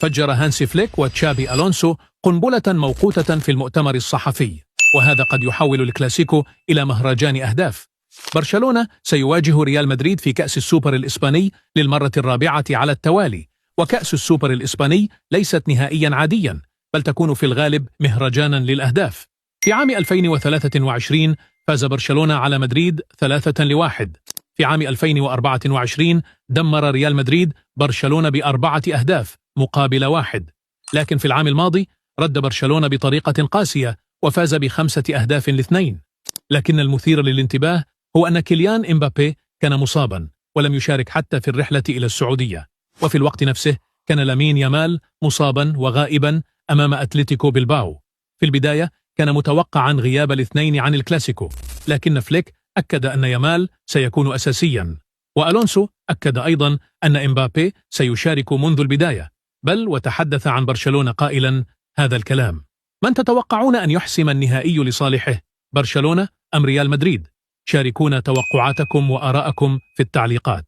فجر هانسي فليك وتشابي ألونسو قنبلة موقوتة في المؤتمر الصحفي، وهذا قد يحول الكلاسيكو إلى مهرجان أهداف. برشلونة سيواجه ريال مدريد في كأس السوبر الإسباني للمرة الرابعة على التوالي، وكأس السوبر الإسباني ليست نهائيا عاديا، بل تكون في الغالب مهرجانا للأهداف. في عام 2023 فاز برشلونة على مدريد 3-1. في عام 2024 دمر ريال مدريد برشلونة ب4 أهداف مقابل 1. لكن في العام الماضي رد برشلونة بطريقة قاسية وفاز ب5 أهداف ل2. لكن المثير للانتباه هو أن كيليان إمبابي كان مصابا ولم يشارك حتى في الرحلة إلى السعودية، وفي الوقت نفسه كان لامين يامال مصابا وغائبا أمام أتلتيكو بلباو. في البداية كان متوقعا غياب الاثنين عن الكلاسيكو، لكن فليك أكد أن يامال سيكون أساسيا، وألونسو أكد أيضا أن إمبابي سيشارك منذ البداية، بل وتحدث عن برشلونة قائلا هذا الكلام: من تتوقعون أن يحسم النهائي لصالحه، برشلونة أم ريال مدريد؟ شاركونا توقعاتكم وآراءكم في التعليقات.